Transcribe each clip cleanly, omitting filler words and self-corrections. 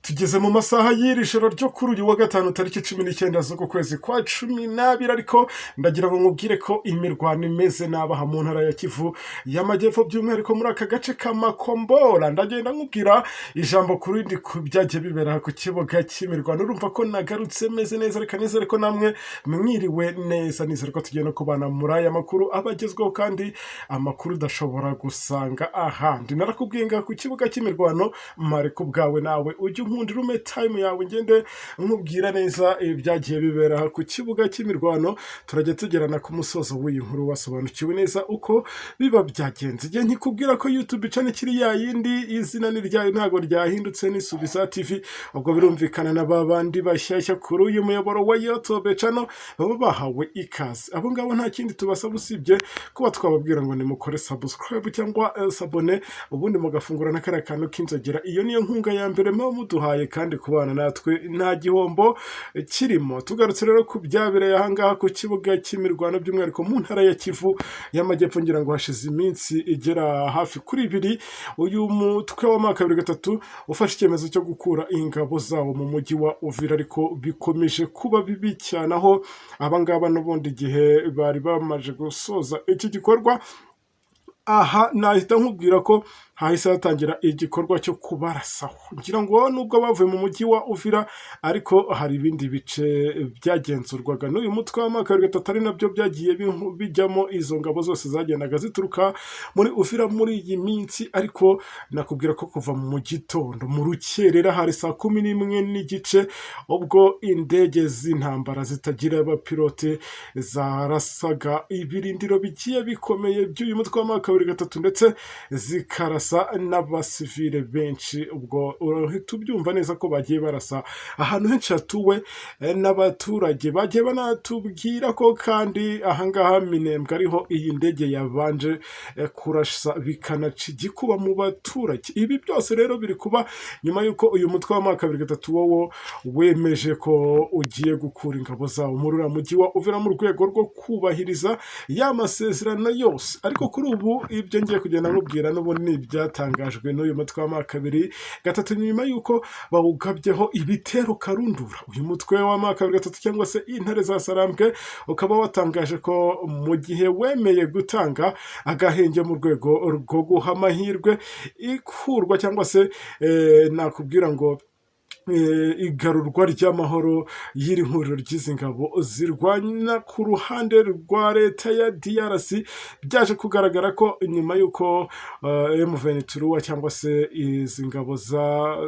Tugeze mu masaha y'iri joro ryo kuri uyu wa gatanu tariki 19 z'uku kwezi kwa 12 ariko ndagira ngo nkubwire ko imirwano imeze nabaha mu ntara ya Kivu y'amajyepfo by'umwihariko muri aka gace ka Makombora. Ndagenda nkubwira ijambo kuri ndi byagiye bibera ku kibuga cy'imirwano. Urumva ko nagarutse meze neza reka nizere ko namwe mwiriwe neza, nizere ko tugiye no kubana muri aya makuru abagezweho kandi amakuru udashobora gusanga ahandi. Narakubwiye nga ku kibuga cy'imirwano mare ku bwawe nawe ujye nkundira ume time yawe ngende nkubwira neza ibyagiye bibera ku kibuga cy'imirwano. Turajya tugerana ku musozo w'iyi nkuru wasobanukiwe neza uko biba byagenze. Igihe nkikubwira ko YouTube channel kiri ya yindi izina ni ryayo ntago ryahindutse ni Subiza TV, ubwo birumvikana na babandi bashyashya kuri uyu muyoboro wa YouTube channel baba bahawe ikaze. Abo ngabo nta kindi tubasaba usibye kuba twababwira ngo ni mukore subscribe cyangwa sabone ubundi mugafungura n'akara kantu k'inzogera. Iyo niyo nkunga ya mbere mu muduhaye kandi kubana natwe nta gihombo kirimo. Tugarutse rero ku byabereye ahangaha ku kibuga cy'imirwano by'umwihariko mu ntara ya Kivu y'amajyepfo, ngira ngo hashize iminsi igera hafi kuri 2 uyu mutwe wa mwaka 2023 ufashe icyemezo cyo gukura ingabo zawo mu mujyi wa Uvira, ariko bikomeje kuba bibi cyane aho abangaba n'ubundi gihe bari bamaje gusoza iki gikorwa. Aha nahita nkubwira ko hahise hatangira igikorwa cyo kubarasaho. Ngira ngo nubwo bavuye mu mujyi wa Uvira ariko hari ibindi bice byagenzurwaga n'uyu mutwe wa mwaka 2023 ari nabyo byagiye bijyamo izo ngabo zose zagendaga zituruka muri Uvira muri iyi minsi. Ariko nakubwira ko kuva mu gitondo mu rukerera hari saa 11:15 ubwo indege z'intambara zitagira abapilote zarasaga ibirindiro bigiye bikomeye by'uyu mutwe wa mwaka 2023 ndetse zikarasa n'abasivile benshi. Ubwo urahita ubyumva neza ko bagiye barasa ahantu henshi hatuwe n'abaturage. Bagiye banatubwira ko kandi ahangaha Minembwe ariho iyi ndege yabanje kurasa bikanaca igikuba mu baturage. Ibi byose rero biri kuba nyuma yuko uyu mutwe wa mwaka 2023 wowo wemeje ko ugiye gukura ingabo zawo muri uriya mujyi wa Uvira mu rwego rwo kubahiriza y'amasezerano yose. Ariko kuri ubu ibyo ngiye kugenda nkubwira n'ubundi byatangajwe n'uyu mutwe wa mwaka 2023 nyuma yuko bawugabyeho ibitero karundura. Uyu mutwe wa mwaka 2023 cyangwa se intare za Sarambwe ukaba watangaje ko mu gihe wemeye gutanga agahenge mu rwego rwo guha amahirwe ikurwa cyangwa se nakubwira ngo igarurwa ry'amahoro y'iri huriro ry'izi ngabo zirwanya ku ruhande rwa leta ya DRC. Byaje kugaragara ko nyuma yuko M23 cyangwa se izi ngabo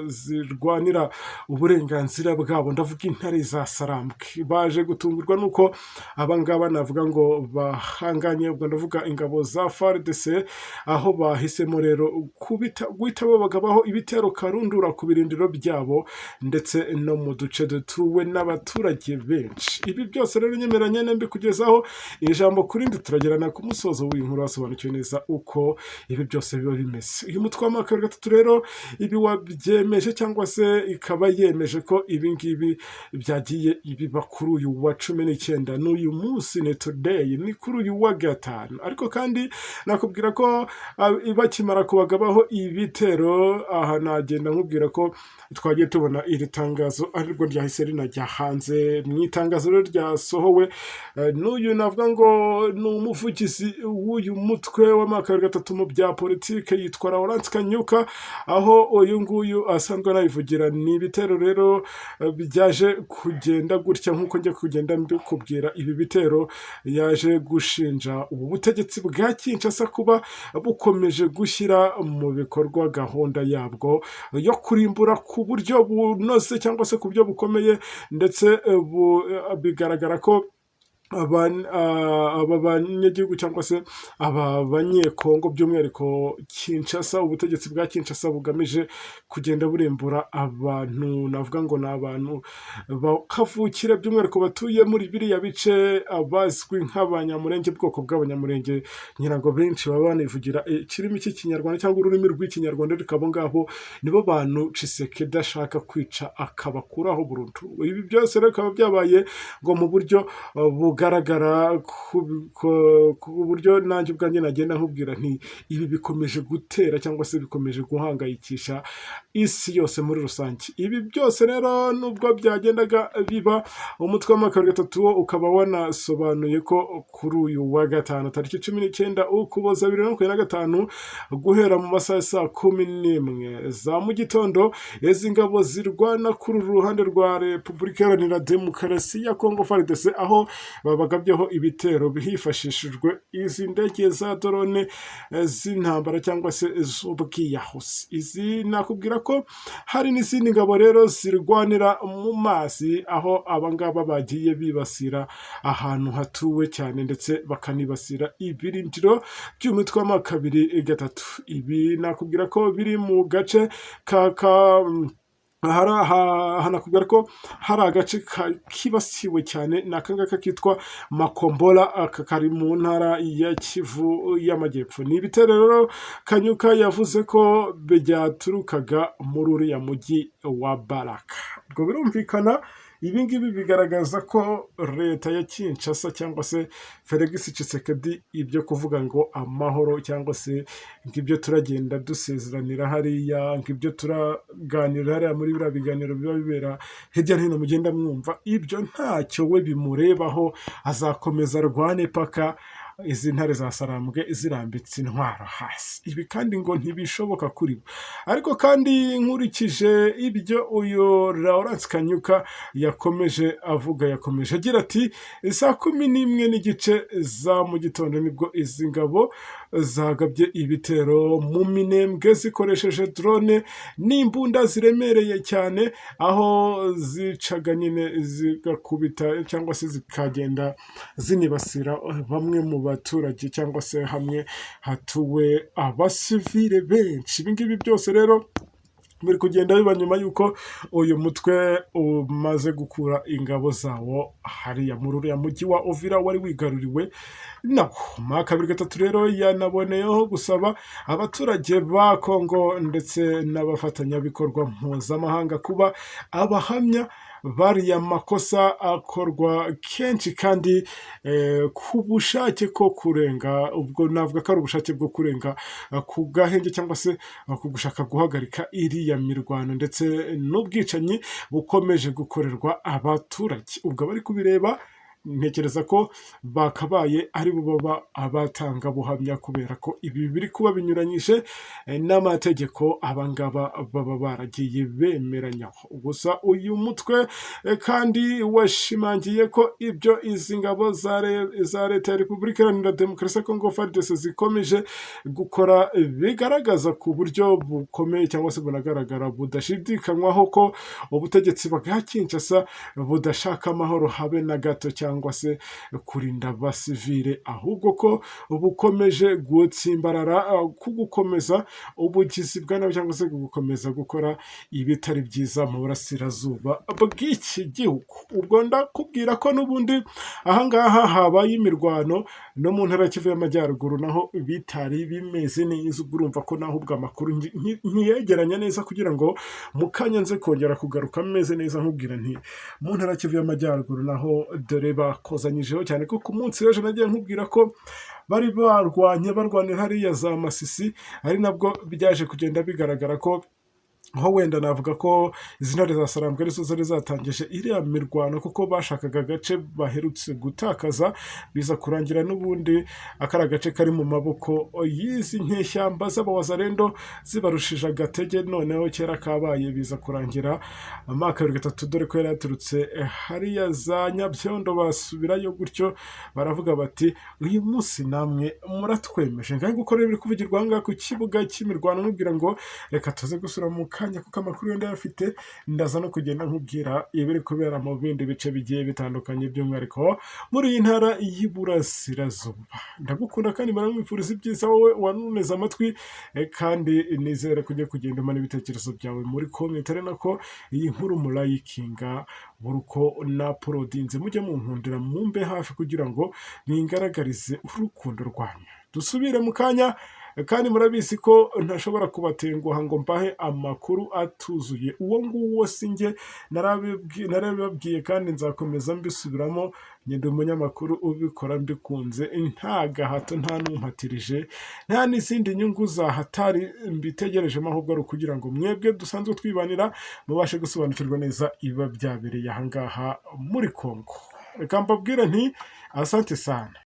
zirwanira uburenganzira bwabo, ndavuga intare za Sarambwe, baje gutungurwa nuko abangaba navuga ngo bahanganye, ubwo ndavuga ingabo za FARDC, aho bahisemo rero guhita babagabaho ibitero karundura ku birindiro byabo ndetse no mu duce dutuwe n'abaturage benshi. Ibi byose rero nyemeranya nembi kugezaho ijambo kuri ndi turagerana ku musozo w'inkuru wasobanukiwe neza uko ibi byose biba bimeze. Uyu mutwe wa mwaka 2023 rero ibi wabyemeje cyangwa se ikaba yemeje ko ibi ngibi byagiye ibiba kuri uyu wa 19 n'uyu munsi ni today, ni kuri uyu wa gatanu. Ariko kandi nakubwira ko bakimara kubagabaho ibitero aha nagenda nkubwira ko twagiye tubona iri tangazo arirwo ryahise rinajya hanze. Mu itangazo rero ryasohowe n'uyu navuga ngo ni umuvugizi w'uyu mutwe wa mwaka 2023 mu bya politike yitwa Laurent Kanyuka, aho uyu nguyu asanzwe anayivugira. Ni ibitero rero byaje kugenda gutya nk'uko njye kugenda mbikubwira. Ibi bitero yaje gushinja ubu butegetsi bwa Kinshasa kuba bukomeje gushyira mu bikorwa gahunda yabwo yo kurimbura ku buryo bunoze cyangwa se ku buryo bukomeye, ndetse bigaragara ko aba banyagihugu cyangwa se aba banyekongo by'umwihariko Kinshasa, ubutegetsi bwa Kinshasa bugamije kugenda burimbura abantu navuga ngo ni abantu bakavukira by'umwihariko batuye muri biriya bice abazwi nk'abanyamurenge, bwoko bw'abanyamurenge nyirango benshi baba banivugira kirimi cy'ikinyarwanda cyangwa ururimi rw'ikinyarwanda, rikabo ngaho nibo bantu Tshisekedi ashaka kwica akabakuraho burundu. Ibi byose rero bikaba byabaye ngo mu buryo bugaragara ku buryo nanjye ubwanjye nagenda nkubwira nti ibi bikomeje gutera cyangwa se bikomeje guhangayikisha isi yose muri rusange. Ibi byose rero nubwo byagendaga biba, umutwe w'amakaro gatatu wo ukaba wanasobanuye ko kuri uyu wa gatanu tariki 19 Ukuboza 2025 guhera mu masaha ya saa 11 za mu gitondo, izi ngabo zirwana kuri ruhande rwa Repubulika Iharanira Demokarasi ya Congo FARDC, aho babagabyeho ibitero hifashishijwe izi ndege za drone z'intambara cyangwa se z'ubwiyahuzi. Izi nakubwira ko hari n'izindi ngabo rero zirwanira mu mazi, aho abangaba bagiye bibasira ahantu hatuwe cyane ndetse bakanibasira ibirindiro by'umutwe w'amakabiri gatatu. Ibi nakubwira ko biri mu gace hanakubwira ko hari agace kibasiwe cyane n'akangaka kitwa Makombora, kari mu ntara ya Kivu y'Amajyepfo. Ni ibitero rero Kanyuka yavuze ko byaturukaga muri uriya mujyi wa Baraka. Ubwo birumvikana, ibi ngibi bigaragaza ko leta ya Kinshasa cyangwa se Felix Tshisekedi ibyo kuvuga ngo amahoro cyangwa se ngibyo turagenda dusezeranira hariya, ngibyo turaganira hariya muri biriya biganiro biba bibera hirya no hino mugenda mwumva, ibyo ntacyo we bimurebaho, azakomeza arwane paka izi ntare za Sarambwe zirambitse intwaro hasi. Ibi kandi ngo ntibishoboka kuri bo. Ariko kandi nkurikije ibyo uyu Lawrence Kanyuka yakomeje avuga, yakomeje agira ati saa 11:15 za mu gitondo nibwo izi ngabo zagabye ibitero mu Minembwe zikoresheje drone n'imbunda ziremereye cyane, aho zicaga nyine zigakubita cyangwa se zikagenda zinibasira bamwe mu baturage cyangwa se hamwe hatuwe abasivile benshi. Ibi ngibi byose rero biri kugenda biba nyuma y'uko uyu mutwe umaze gukura ingabo zawo hariya muri uriya mujyi wa Uvira wari wigaruriwe nawo. Makabiri gatatu rero yanaboneyeho gusaba abaturage ba Congo ndetse n'abafatanyabikorwa mpuzamahanga kuba abahamya bariya makosa akorwa kenshi kandi ku bushake ko kurenga, ubwo navuga ko ari ubushake bwo kurenga ku gahenge cyangwa se ku gushaka guhagarika iriya mirwano ndetse n'ubwicanyi bukomeje gukorerwa abaturage. Ubwo bari kubireba, ntekereza ko bakabaye ari bo baba abatanga buhamya, kubera ko ibi biri kuba binyuranyije n'amategeko abangaba baba baragiye bemeranyaho. Gusa uyu mutwe kandi washimangiye ko ibyo izi ngabo za leta ya Repubulika Iharanira Demokarasi ya Congo FARDC zikomeje gukora bigaragaza ku buryo bukomeye cyangwa se bunagaragara budashidikanywaho ko ubutegetsi bwa Kinshasa budashaka amahoro habe na gato cyangwa se kurinda abasivile, ahubwo ko bukomeje gutsimbarara ku gukomeza ubugizi bwa nabi cyangwa se gukomeza gukora ibitari byiza mu burasirazuba bw'iki gihugu. Ubwo ndakubwira ko n'ubundi ahangaha habaye imirwano no mu ntara ya Kivu y'Amajyaruguru naho bitari bimeze neza. Urumva ko naho ubwo amakuru ntiyegeranya neza kugira ngo mu kanya nze kongera kugaruka meze neza nkubwira nti mu ntara ya Kivu y'Amajyaruguru naho dore bakozanyijeho cyane ko ku munsi w'ejo nagiye nkubwira ko bari barwanira hariya za Masisi, ari nabwo byaje kugenda bigaragara ko aho wenda navuga ko izi ntare za Sarambwe arizo zari zatangije iriya mirwano, kuko bashakaga agace baherutse gutakaza, biza kurangira n'ubundi akari agace kari mu maboko y'izi nkeshyamba z'abawazarendo zibarushije agatege. Noneho kera kabaye biza kurangira Makabiri gatatu, dore ko yari yaturutse hariya za Nyabyondo basubirayo, gutyo baravuga bati uyu munsi namwe muratwemeje. Ngaho gukorera ibiri kuvugirwa ahangaha ku kibuga cy'imirwano, nkubwira ngo reka tuze gusura mu kanya kuko amakuru yenda yafite, ndaza no kugenda nkubwira ibiri kubera mu bindi bice bigiye bitandukanye, by'umwihariko muri iyi ntara y'Iburasirazuba. Ndagukunda kandi baramwifuriza ibyiza wowe wanuneze amatwi, kandi nizere kujya kugenda umana ibitekerezo byawe muri comment, ari nako iyi nkuru murayikinga buri uko na porodinze mujye munkundira mumbe hafi kugira ngo ningaragarize urukundo rwanyu. Dusubire mu kanya kandi murabizi ko ntashobora kubatenguha ngo mbahe amakuru atuzuye. Uwo nguwo si njye, narabibabwiye kandi nzakomeza mbisubiramo. Ndi umunyamakuru ubikora mbikunze, nta gahato, nta n'umpatirije, nta n'izindi nyungu zahatari mbitegerejemo, ahubwo ari ukugira ngo mwebwe dusanzwe twibanira mubashe gusobanukirwa neza ibiba byabereye ahangaha muri Congo. Reka mbabwire nti asante sana.